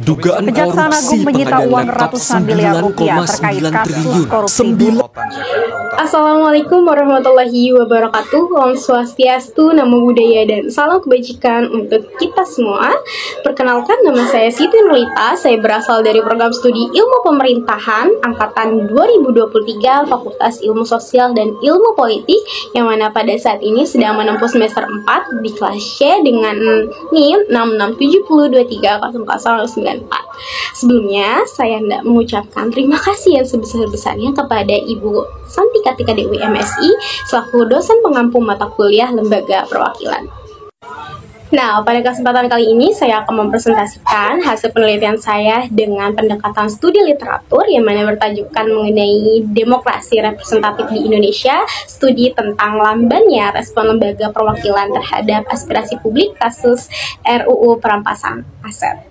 Dugaan Kejaksaan korupsi Agung menyita uang ratusan miliar rupiah terkait kasus korupsi. Assalamualaikum warahmatullahi wabarakatuh. Om Swastiastu, Namo Buddhaya, dan salam kebajikan untuk kita semua. Perkenalkan, nama saya Siti Nurlita. Saya berasal dari program studi Ilmu Pemerintahan Angkatan 2023 Fakultas Ilmu Sosial dan Ilmu Politik, yang mana pada saat ini sedang menempuh semester 4 di kelas C dengan NIM 6670230094. Sebelumnya, saya hendak mengucapkan terima kasih yang sebesar-besarnya kepada Ibu Santi Kartika Dewi MSI selaku dosen pengampu mata kuliah Lembaga Perwakilan. Nah, pada kesempatan kali ini saya akan mempresentasikan hasil penelitian saya dengan pendekatan studi literatur yang mana bertajukan mengenai demokrasi representatif di Indonesia, studi tentang lambannya respon lembaga perwakilan terhadap aspirasi publik kasus RUU Perampasan Aset.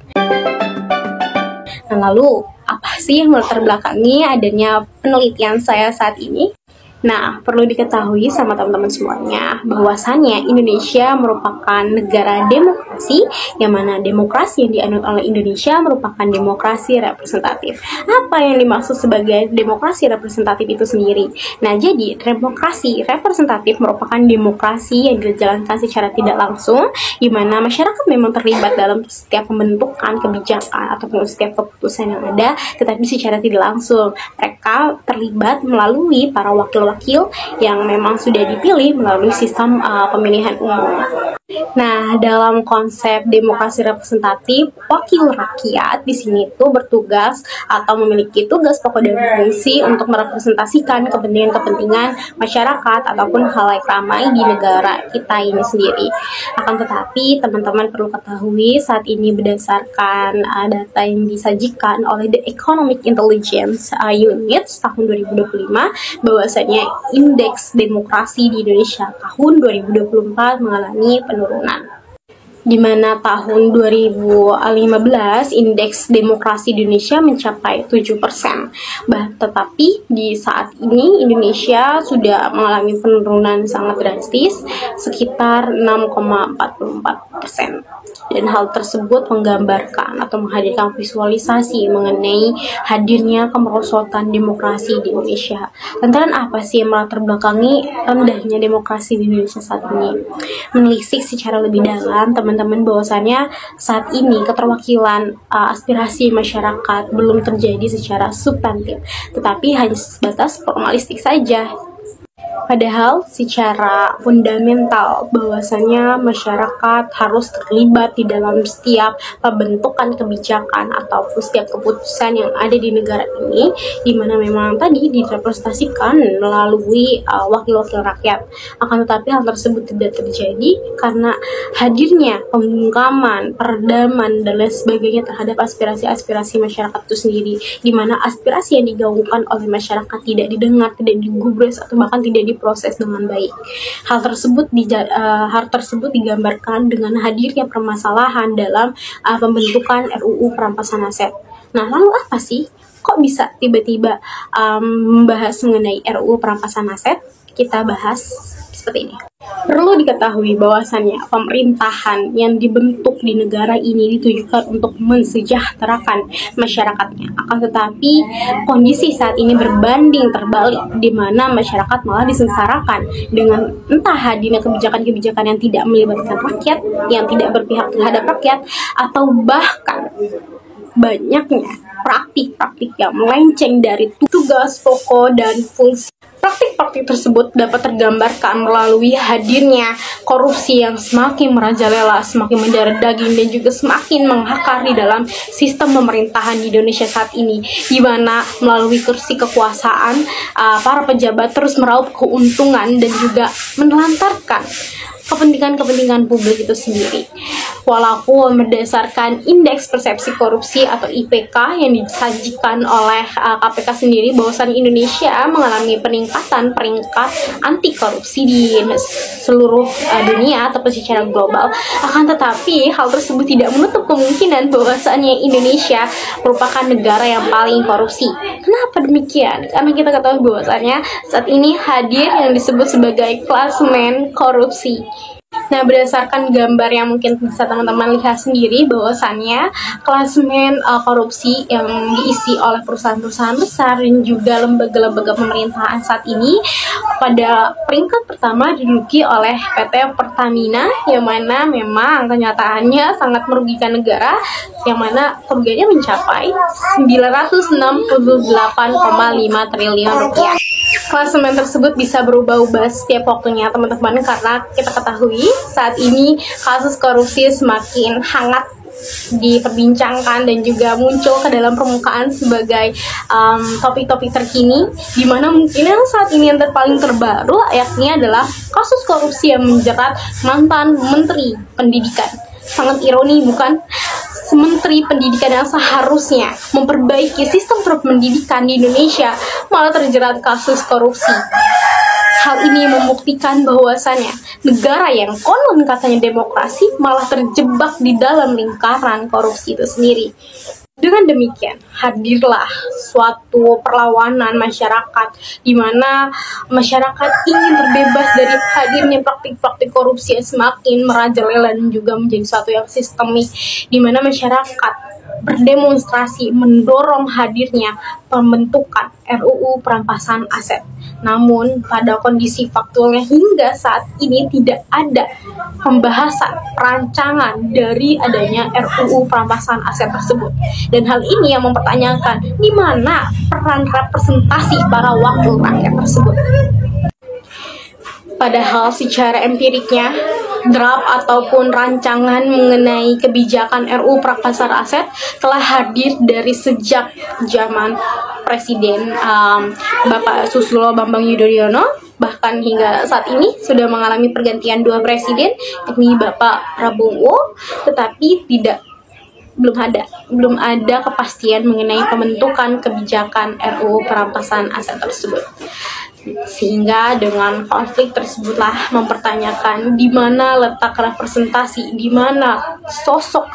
Nah, lalu apa sih yang melatar belakangi adanya penelitian saya saat ini? Nah, perlu diketahui sama teman-teman semuanya bahwasannya Indonesia merupakan negara demokrasi, yang mana demokrasi yang dianut oleh Indonesia merupakan demokrasi representatif. Apa yang dimaksud sebagai demokrasi representatif itu sendiri? Nah, jadi demokrasi representatif merupakan demokrasi yang dijalankan secara tidak langsung, di mana masyarakat memang terlibat dalam setiap pembentukan kebijakan ataupun setiap keputusan yang ada, tetapi secara tidak langsung mereka terlibat melalui para wakil yang memang sudah dipilih melalui sistem pemilihan umum. Nah, dalam konsep demokrasi representatif, wakil rakyat di sini tuh bertugas atau memiliki tugas pokok dan fungsi untuk merepresentasikan kepentingan-kepentingan masyarakat ataupun halayak ramai di negara kita ini sendiri. Akan tetapi, teman-teman perlu ketahui saat ini berdasarkan data yang disajikan oleh The Economic Intelligence Unit tahun 2025, bahwasanya indeks demokrasi di Indonesia tahun 2024 mengalami penurunan, di mana tahun 2015 indeks demokrasi di Indonesia mencapai 7%. Tetapi di saat ini Indonesia sudah mengalami penurunan sangat drastis sekitar 6,44%. Dan hal tersebut menggambarkan atau menghadirkan visualisasi mengenai hadirnya kemerosotan demokrasi di Indonesia. Lantaran apa sih yang melatar belakangi rendahnya demokrasi di Indonesia saat ini? Menelisik secara lebih dalam, teman-teman, bahwasannya saat ini keterwakilan aspirasi masyarakat belum terjadi secara substantif, tetapi hanya sebatas formalistik saja. Padahal secara fundamental bahwasanya masyarakat harus terlibat di dalam setiap pembentukan kebijakan ataupun setiap keputusan yang ada di negara ini, di mana memang tadi direpresentasikan melalui wakil-wakil rakyat. Akan tetapi hal tersebut tidak terjadi karena hadirnya pembungkaman, peredaman, dan lain sebagainya terhadap aspirasi-aspirasi masyarakat itu sendiri, di mana aspirasi yang digaungkan oleh masyarakat tidak didengar, tidak digubris, atau bahkan tidak diproses dengan baik. Hal tersebut digambarkan dengan hadirnya permasalahan dalam pembentukan RUU Perampasan Aset. Nah, lalu apa sih? Kok bisa tiba-tiba membahas mengenai RUU Perampasan Aset? Kita bahas seperti ini. Perlu diketahui bahwasannya pemerintahan yang dibentuk di negara ini ditujukan untuk mensejahterakan masyarakatnya. Akan tetapi kondisi saat ini berbanding terbalik, di mana masyarakat malah disengsarakan dengan entah hadirnya kebijakan-kebijakan yang tidak melibatkan rakyat, yang tidak berpihak terhadap rakyat, atau bahkan banyaknya praktik-praktik yang melenceng dari tugas pokok dan fungsi. Praktik-praktik tersebut dapat tergambarkan melalui hadirnya korupsi yang semakin merajalela, semakin mendarah daging, dan juga semakin menghakar di dalam sistem pemerintahan di Indonesia saat ini, di mana melalui kursi kekuasaan para pejabat terus meraup keuntungan dan juga menelantarkan kepentingan-kepentingan publik itu sendiri. Walaupun berdasarkan indeks persepsi korupsi atau IPK yang disajikan oleh KPK sendiri, bahwasan Indonesia mengalami peningkatan peringkat anti korupsi di seluruh dunia ataupun secara global. Akan tetapi hal tersebut tidak menutup kemungkinan bahwasannya Indonesia merupakan negara yang paling korupsi. Kenapa demikian? Karena kita ketahui bahwasannya saat ini hadir yang disebut sebagai klasemen korupsi. Nah, berdasarkan gambar yang mungkin bisa teman-teman lihat sendiri, bahwasannya klasemen korupsi yang diisi oleh perusahaan-perusahaan besar dan juga lembaga-lembaga pemerintahan saat ini, pada peringkat pertama diduduki oleh PT Pertamina, yang mana memang kenyataannya sangat merugikan negara, yang mana kerugiannya mencapai 968,5 triliun rupiah. Klasemen tersebut bisa berubah-ubah setiap waktunya teman-teman, karena kita ketahui saat ini kasus korupsi semakin hangat diperbincangkan dan juga muncul ke dalam permukaan sebagai topik-topik terkini, di mana mungkin yang saat ini yang paling terbaru yakni adalah kasus korupsi yang menjerat mantan Menteri Pendidikan. Sangat ironi, bukan? Menteri Pendidikan yang seharusnya memperbaiki sistem pendidikan di Indonesia malah terjerat kasus korupsi. Hal ini membuktikan bahwasannya negara yang konon katanya demokrasi malah terjebak di dalam lingkaran korupsi itu sendiri. Dengan demikian, hadirlah suatu perlawanan masyarakat di mana masyarakat ingin terbebas dari hadirnya praktik-praktik korupsi yang semakin merajalela dan juga menjadi suatu yang sistemik, di mana masyarakat berdemonstrasi mendorong hadirnya pembentukan RUU perampasan aset. Namun pada kondisi faktualnya hingga saat ini tidak ada pembahasan rancangan dari adanya RUU perampasan aset tersebut. Dan hal ini yang mempertanyakan di mana peran representasi para wakil rakyat tersebut. Padahal secara empiriknya, draft ataupun rancangan mengenai kebijakan RUU perampasan aset telah hadir dari sejak zaman Presiden Bapak Susilo Bambang Yudhoyono, bahkan hingga saat ini sudah mengalami pergantian 2 presiden, yakni Bapak Prabowo, tetapi belum ada kepastian mengenai pembentukan kebijakan RUU perampasan aset tersebut. Sehingga dengan konflik tersebutlah mempertanyakan di mana letak representasi, di mana sosok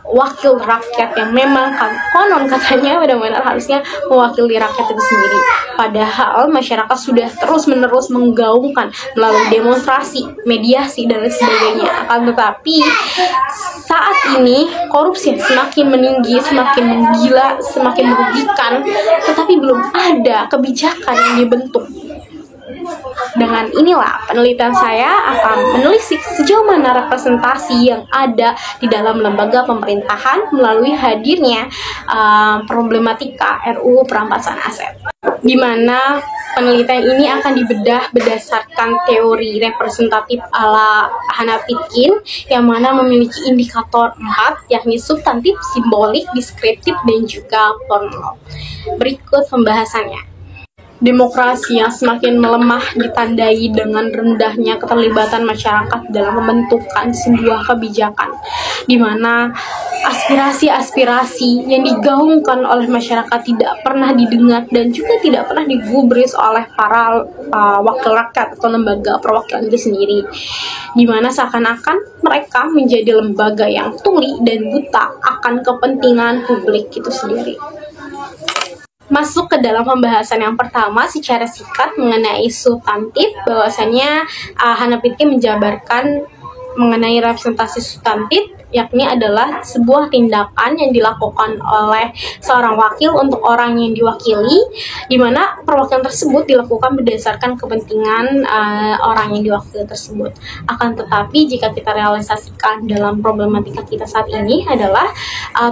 wakil rakyat yang memang konon katanya benar-benar harusnya mewakili rakyat itu sendiri. Padahal masyarakat sudah terus-menerus menggaungkan melalui demonstrasi, mediasi, dan lain sebagainya. Akan tetapi saat ini korupsi semakin meninggi, semakin menggila, semakin merugikan, tetapi belum ada kebijakan yang dibentuk. Dengan inilah penelitian saya akan menelisik sejauh mana representasi yang ada di dalam lembaga pemerintahan melalui hadirnya problematika RUU perampasan aset. Di mana penelitian ini akan dibedah berdasarkan teori representatif ala Hannah Pitkin, yang mana memiliki indikator 4, yakni substantif, simbolik, deskriptif, dan juga formal. Berikut pembahasannya. Demokrasi yang semakin melemah ditandai dengan rendahnya keterlibatan masyarakat dalam pembentukan sebuah kebijakan, di mana aspirasi-aspirasi yang digaungkan oleh masyarakat tidak pernah didengar dan juga tidak pernah digubris oleh para wakil rakyat atau lembaga perwakilan itu sendiri, di mana seakan-akan mereka menjadi lembaga yang tuli dan buta akan kepentingan publik itu sendiri. Masuk ke dalam pembahasan yang pertama secara singkat mengenai substantif, bahwasannya Hannah Pitkin menjabarkan mengenai representasi substantif, yakni adalah sebuah tindakan yang dilakukan oleh seorang wakil untuk orang yang diwakili, di mana perwakilan tersebut dilakukan berdasarkan kepentingan orang yang diwakili tersebut. Akan tetapi jika kita realisasikan dalam problematika kita saat ini adalah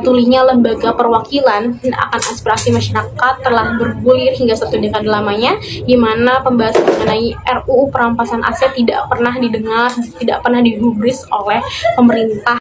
tulinya lembaga perwakilan akan aspirasi masyarakat telah bergulir hingga 1 dekade lamanya, di mana pembahasan mengenai RUU perampasan aset tidak pernah didengar, tidak pernah digubris oleh pemerintah.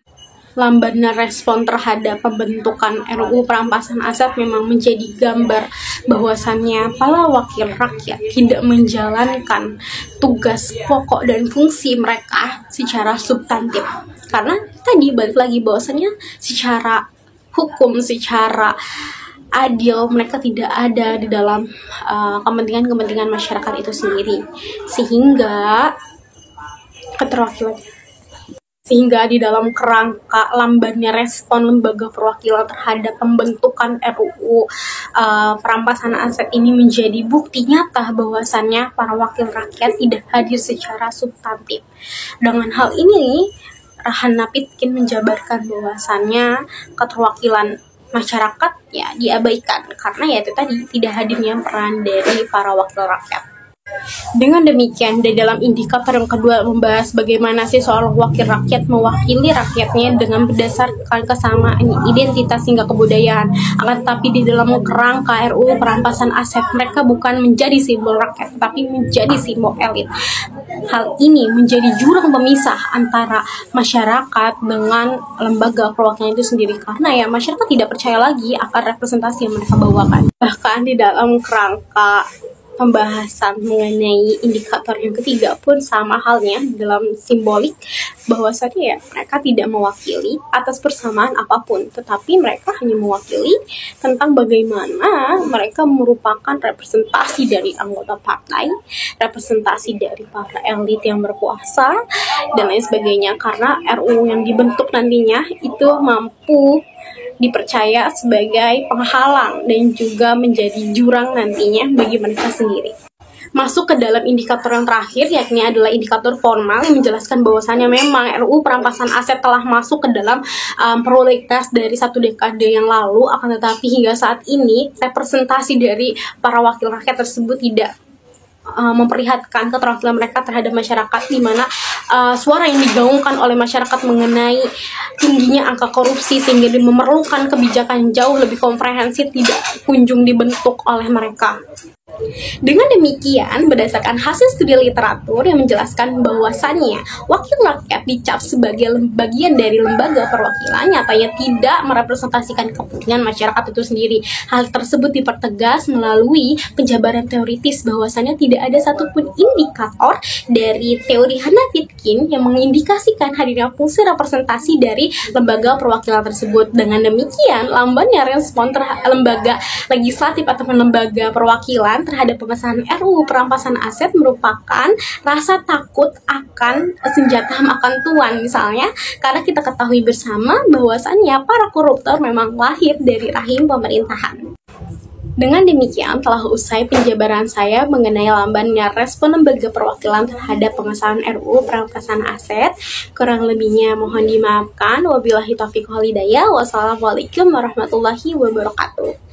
Lambannya respon terhadap pembentukan RUU perampasan aset memang menjadi gambar bahwasannya para wakil rakyat tidak menjalankan tugas pokok dan fungsi mereka secara substantif. Karena tadi balik lagi bahwasannya secara hukum, secara adil mereka tidak ada di dalam kepentingan-kepentingan masyarakat itu sendiri, sehingga keterwakilan Sehingga di dalam kerangka lambannya respon lembaga perwakilan terhadap pembentukan RUU perampasan aset ini menjadi bukti nyata bahwasannya para wakil rakyat tidak hadir secara substantif. Dengan hal ini, Rahana Pitkin menjabarkan bahwasannya keterwakilan masyarakat ya diabaikan karena ya itu tadi tidak hadirnya peran dari para wakil rakyat. Dengan demikian, di dalam indikator yang kedua membahas bagaimana sih seorang wakil rakyat mewakili rakyatnya dengan berdasarkan kesamaan identitas hingga kebudayaan. Akan tetapi di dalam kerangka RUU perampasan aset, mereka bukan menjadi simbol rakyat, tapi menjadi simbol elit. Hal ini menjadi jurang pemisah antara masyarakat dengan lembaga perwakilan itu sendiri, karena ya masyarakat tidak percaya lagi akan representasi yang mereka bawakan. Bahkan di dalam kerangka pembahasan mengenai indikator yang ketiga pun sama halnya dalam simbolik bahwasannya ya mereka tidak mewakili atas persamaan apapun, tetapi mereka hanya mewakili tentang bagaimana mereka merupakan representasi dari anggota partai, representasi dari para elit yang berkuasa dan lain sebagainya, karena RUU yang dibentuk nantinya itu mampu dipercaya sebagai penghalang dan juga menjadi jurang nantinya bagi mereka sendiri. Masuk ke dalam indikator yang terakhir, yakni adalah indikator formal yang menjelaskan bahwasannya memang RUU perampasan aset telah masuk ke dalam prolegnas dari satu dekade yang lalu, akan tetapi hingga saat ini representasi dari para wakil rakyat tersebut tidak memperlihatkan keterwakilan mereka terhadap masyarakat, di mana suara yang digaungkan oleh masyarakat mengenai tingginya angka korupsi sehingga memerlukan kebijakan jauh lebih komprehensif tidak kunjung dibentuk oleh mereka. Dengan demikian, berdasarkan hasil studi literatur yang menjelaskan bahwasannya wakil rakyat dicap sebagai bagian dari lembaga perwakilan, nyatanya tidak merepresentasikan kepentingan masyarakat itu sendiri. Hal tersebut dipertegas melalui penjabaran teoritis bahwasannya tidak ada satupun indikator dari teori Rahana Pitkin yang mengindikasikan hadirnya fungsi representasi dari lembaga perwakilan tersebut. Dengan demikian, lambannya respon lembaga legislatif atau lembaga perwakilan terhadap pengesahan RUU perampasan aset merupakan rasa takut akan senjata makan tuan, misalnya karena kita ketahui bersama bahwasannya para koruptor memang lahir dari rahim pemerintahan. Dengan demikian telah usai penjabaran saya mengenai lambannya respon lembaga perwakilan terhadap pengesahan RUU perampasan aset. Kurang lebihnya mohon dimaafkan. Wabillahi taufiq wal hidayah. Wassalamualaikum warahmatullahi wabarakatuh.